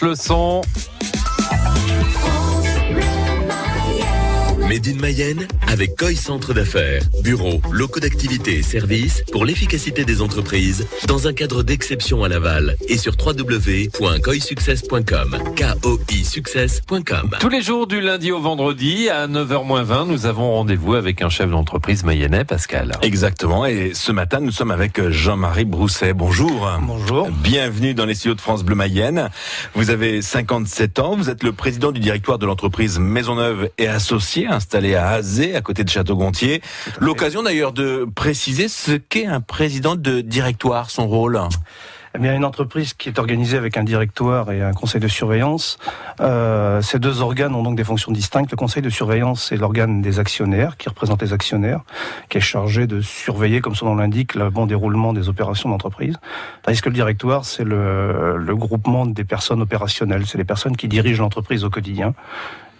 Le son. Made in Mayenne avec Koi Centre d'affaires. Bureaux, locaux d'activité et services pour l'efficacité des entreprises dans un cadre d'exception à Laval et sur www.koisuccess.com. KOIsuccess.com. Tous les jours du lundi au vendredi à 9h-20, nous avons rendez-vous avec un chef d'entreprise mayennais, Pascal. Exactement, et ce matin nous sommes avec Jean-Marie Brousset. Bonjour. Bonjour. Bienvenue dans les studios de France Bleu Mayenne. Vous avez 57 ans, vous êtes le président du directoire de l'entreprise Maisonneuve et Associés, installée à Azé, à côté de Château-Gontier. L'occasion d'ailleurs de préciser ce qu'est un président de directoire, son rôle. Eh bien, une entreprise qui est organisée avec un directoire et un conseil de surveillance, ces deux organes ont donc des fonctions distinctes. Le conseil de surveillance, c'est l'organe des actionnaires, qui représente les actionnaires, qui est chargé de surveiller, comme son nom l'indique, le bon déroulement des opérations d'entreprise. Tandis que le directoire, c'est le groupement des personnes opérationnelles. C'est les personnes qui dirigent l'entreprise au quotidien.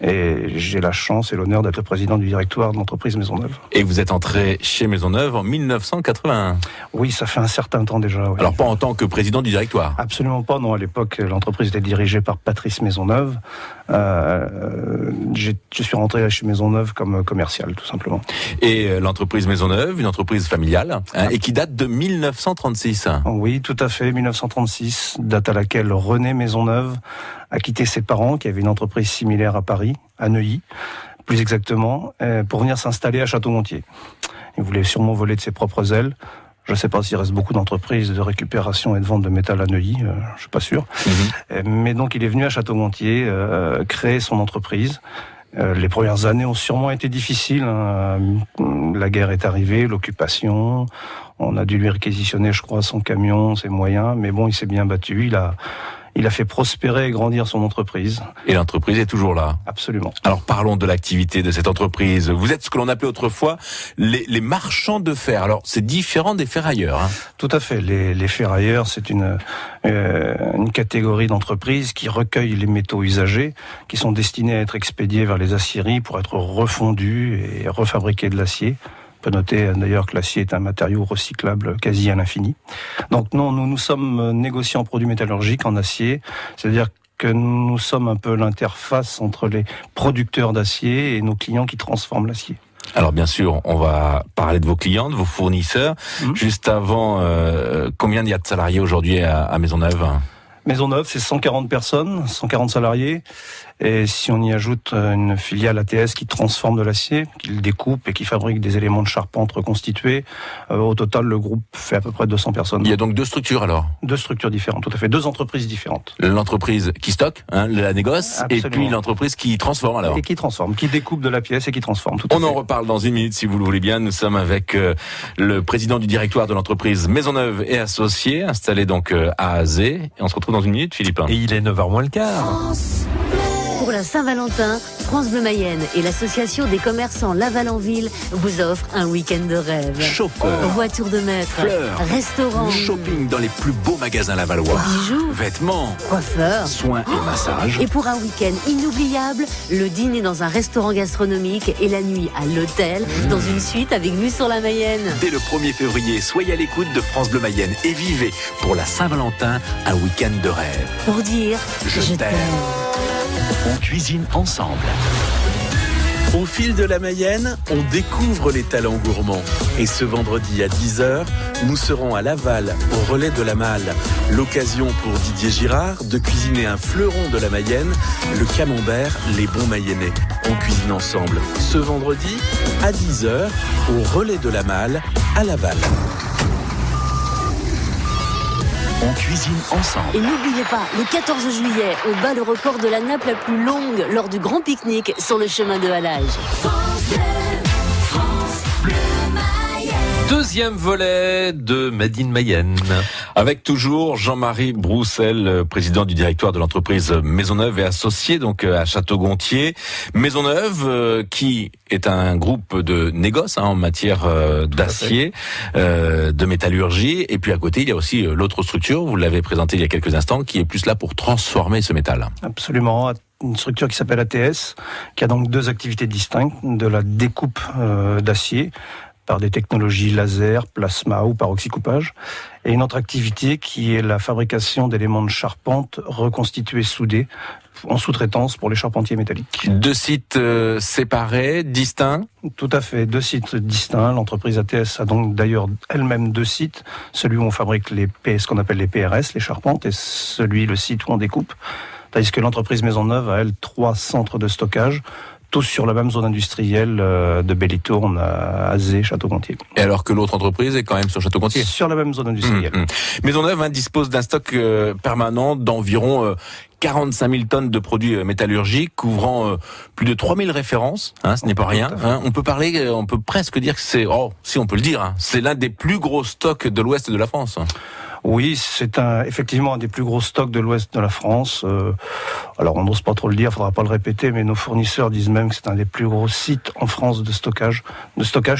Et j'ai la chance et l'honneur d'être le président du directoire de l'entreprise Maisonneuve. Et vous êtes entré chez Maisonneuve en 1981. Oui, ça fait un certain temps déjà. Oui. Alors pas en tant que président du directoire. Absolument pas, non. À l'époque, l'entreprise était dirigée par Patrice Maisonneuve. Je suis rentré chez Maisonneuve comme commercial, tout simplement. Et l'entreprise Maisonneuve, une entreprise familiale, et qui date de 1936. Oui, tout à fait, 1936, date à laquelle René Maisonneuve a quitté ses parents, qui avaient une entreprise similaire à Paris, à Neuilly, plus exactement, pour venir s'installer à Château-Gontier. Il voulait sûrement voler de ses propres ailes. Je ne sais pas s'il reste beaucoup d'entreprises de récupération et de vente de métal à Neuilly, je ne suis pas sûr. Mais donc il est venu à Château-Gontier créer son entreprise. Les premières années ont sûrement été difficiles. La guerre est arrivée, l'occupation. On a dû lui réquisitionner, je crois, son camion, ses moyens. Mais bon, il s'est bien battu. Il a fait prospérer et grandir son entreprise. Et l'entreprise est toujours là. Absolument. Alors parlons de l'activité de cette entreprise. Vous êtes ce que l'on appelait autrefois les marchands de fer. Alors c'est différent des ferrailleurs. Hein. Tout à fait. Les ferrailleurs, c'est une catégorie d'entreprises qui recueille les métaux usagés, qui sont destinés à être expédiés vers les aciéries pour être refondus et refabriquer de l'acier. On peut noter d'ailleurs que l'acier est un matériau recyclable quasi à l'infini. Donc non, nous sommes négociants en produits métallurgiques en acier, c'est-à-dire que nous sommes un peu l'interface entre les producteurs d'acier et nos clients qui transforment l'acier. Alors bien sûr, on va parler de vos clients, de vos fournisseurs. Juste avant, combien il y a de salariés aujourd'hui à Maisonneuve ? Maisonneuve, c'est 140 personnes, 140 salariés. Et si on y ajoute une filiale ATS qui transforme de l'acier, qui le découpe et qui fabrique des éléments de charpente reconstitués, au total, le groupe fait à peu près 200 personnes. Il y a donc deux structures alors ? Deux structures différentes, tout à fait. Deux entreprises différentes. L'entreprise qui stocke, la négoce, Absolument. Et puis l'entreprise qui transforme alors ? Et qui transforme, qui découpe de la pièce et qui transforme. Tout à On fait. en reparle dans une minute si vous le voulez bien. Nous sommes avec le président du directoire de l'entreprise Maisonneuve et Associés, installé donc à Azé. Et on se retrouve dans une minute, Philippe. Et il est 9h moins le quart. Pour la Saint-Valentin, France Bleu Mayenne et l'association des commerçants Laval-en-Ville vous offrent un week-end de rêve. Chauffeur, Voiture de maître, fleurs, restaurant, shopping dans les plus beaux magasins lavallois, bijoux, vêtements, coiffeur. soins et massages. Et pour un week-end inoubliable, le dîner dans un restaurant gastronomique et la nuit à l'hôtel, dans une suite avec vue sur la Mayenne. Dès le 1er février, soyez à l'écoute de France Bleu Mayenne et vivez pour la Saint-Valentin un week-end de rêve. Pour dire Je t'aime. On cuisine ensemble. Au fil de la Mayenne, on découvre les talents gourmands. Et ce vendredi à 10h, nous serons à Laval, au relais de la Malle. L'occasion pour Didier Girard de cuisiner un fleuron de la Mayenne, le camembert, les bons mayennais. On cuisine ensemble ce vendredi à 10h, au relais de la Malle, à Laval. On cuisine ensemble. Et n'oubliez pas, le 14 juillet, on bat le record de la nappe la plus longue lors du grand pique-nique sur le chemin de Halage. Deuxième volet de Made in Mayenne. Avec toujours Jean-Marie Brousset, président du directoire de l'entreprise Maisonneuve et Associés, donc à Château-Gontier. Maisonneuve, qui est un groupe de négoce en matière d'acier, de métallurgie. Et puis à côté, il y a aussi l'autre structure, vous l'avez présenté il y a quelques instants, qui est plus là pour transformer ce métal. Absolument. Une structure qui s'appelle ATS, qui a donc deux activités distinctes, de la découpe d'acier, par des technologies laser, plasma ou par oxycoupage. Et une autre activité qui est la fabrication d'éléments de charpente reconstitués, soudés, en sous-traitance pour les charpentiers métalliques. 2 sites séparés, distincts. Tout à fait, 2 sites distincts. L'entreprise ATS a donc d'ailleurs elle-même 2 sites. Celui où on fabrique ce qu'on appelle les PRS, les charpentes, et le site où on découpe. Tandis que l'entreprise Maisonneuve a, elle, 3 centres de stockage, tous sur la même zone industrielle de Belle-Tourne à Azé, Château-Gontier. Et alors que l'autre entreprise est quand même sur Château-Gontier. Sur la même zone industrielle. Maisonneuve dispose d'un stock permanent d'environ 45 000 tonnes de produits métallurgiques, couvrant plus de 3 000 références. Ce n'est pas rien. On peut presque dire que c'est, si on peut le dire, c'est l'un des plus gros stocks de l'ouest de la France. Oui, c'est effectivement un des plus gros stocks de l'ouest de la France. Alors on n'ose pas trop le dire, il ne faudra pas le répéter, mais nos fournisseurs disent même que c'est un des plus gros sites en France de stockage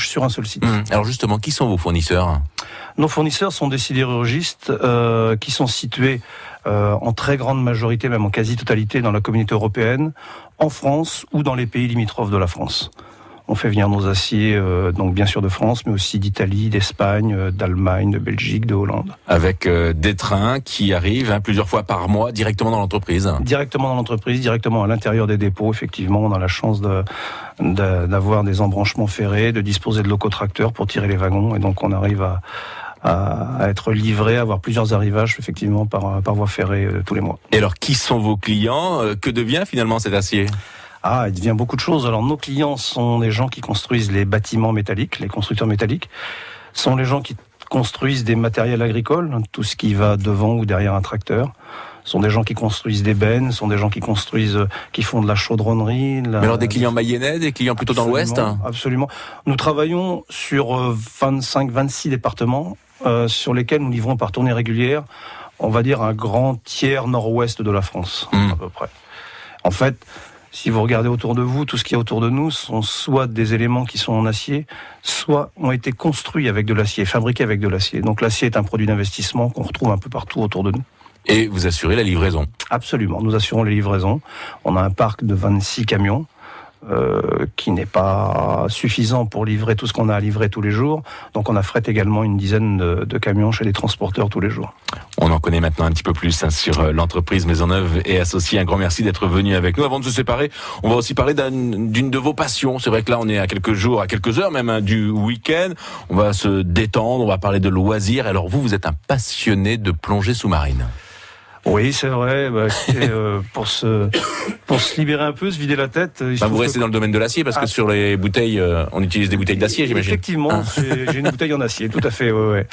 sur un seul site. Alors justement, qui sont vos fournisseurs ? Nos fournisseurs sont des sidérurgistes qui sont situés en très grande majorité, même en quasi-totalité, dans la communauté européenne, en France ou dans les pays limitrophes de la France. On fait venir nos aciers, donc bien sûr de France, mais aussi d'Italie, d'Espagne, d'Allemagne, de Belgique, de Hollande. Avec des trains qui arrivent plusieurs fois par mois directement dans l'entreprise. Directement dans l'entreprise, directement à l'intérieur des dépôts. Effectivement, on a la chance d'avoir des embranchements ferrés, de disposer de locotracteurs pour tirer les wagons, et donc on arrive à être livré, à avoir plusieurs arrivages effectivement par voie ferrée tous les mois. Et alors, qui sont vos clients ? Que devient finalement cet acier ? Il devient beaucoup de choses. Alors, nos clients sont des gens qui construisent les bâtiments métalliques, les constructeurs métalliques, sont les gens qui construisent des matériels agricoles, tout ce qui va devant ou derrière un tracteur. Sont des gens qui construisent des bennes, sont des gens qui font de la chaudronnerie. Mais alors des clients mayennais, des clients plutôt dans l'ouest ? Absolument. Nous travaillons sur 25-26 départements sur lesquels nous livrons par tournée régulière, on va dire un grand tiers nord-ouest de la France, à peu près. En fait, si vous regardez autour de vous, tout ce qui est autour de nous sont soit des éléments qui sont en acier, soit ont été construits avec de l'acier, fabriqués avec de l'acier. Donc l'acier est un produit d'investissement qu'on retrouve un peu partout autour de nous. Et vous assurez la livraison ? Absolument, nous assurons les livraisons. On a un parc de 26 camions qui n'est pas suffisant pour livrer tout ce qu'on a à livrer tous les jours. Donc on affrète également une dizaine de camions chez les transporteurs tous les jours. On en connaît maintenant un petit peu plus sur l'entreprise Maisonneuve et Associés. Un grand merci d'être venu avec nous. Avant de se séparer, on va aussi parler d'une de vos passions. C'est vrai que là, on est à quelques jours, à quelques heures même du week-end. On va se détendre, on va parler de loisirs. Alors vous êtes un passionné de plongée sous-marine. Oui, c'est vrai. Pour se libérer un peu, se vider la tête. Vous restez dans le domaine de l'acier parce que sur les bouteilles, on utilise des bouteilles d'acier, j'imagine. Effectivement, j'ai une bouteille en acier, tout à fait. Ouais.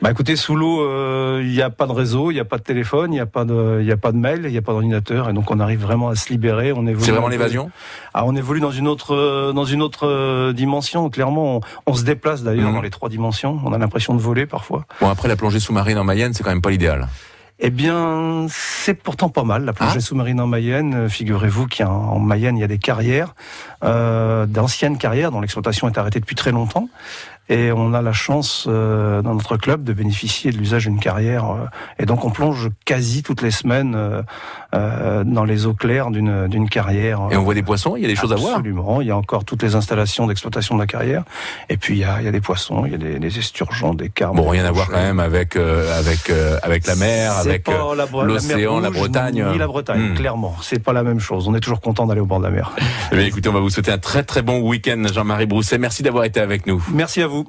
Écoutez, sous l'eau, il n'y a pas de réseau, il n'y a pas de téléphone, il n'y a pas de mail, il n'y a pas d'ordinateur, et donc on arrive vraiment à se libérer. C'est vraiment l'évasion ? On évolue dans une autre dimension. Clairement, on se déplace d'ailleurs dans les 3 dimensions. On a l'impression de voler parfois. Bon, après la plongée sous-marine en Mayenne, c'est quand même pas l'idéal. Eh bien, c'est pourtant pas mal, la plongée sous-marine en Mayenne. Figurez-vous qu'en Mayenne, il y a des carrières, d'anciennes carrières dont l'exploitation est arrêtée depuis très longtemps. Et on a la chance, dans notre club, de bénéficier de l'usage d'une carrière. Et donc, on plonge quasi toutes les semaines dans les eaux claires d'une carrière. Et on voit des poissons, il y a des choses à voir. Absolument, il y a encore toutes les installations d'exploitation de la carrière. Et puis, il y a des poissons, il y a des esturgeons, des carpes. Bon, rien à voir quand même avec la mer, avec l'océan, la Bretagne. Ni la Bretagne, clairement. C'est pas la même chose. On est toujours content d'aller au bord de la mer. Eh bien, écoutez, on va vous souhaiter un très très bon week-end, Jean-Marie Brousset. Merci d'avoir été avec nous. Merci à vous.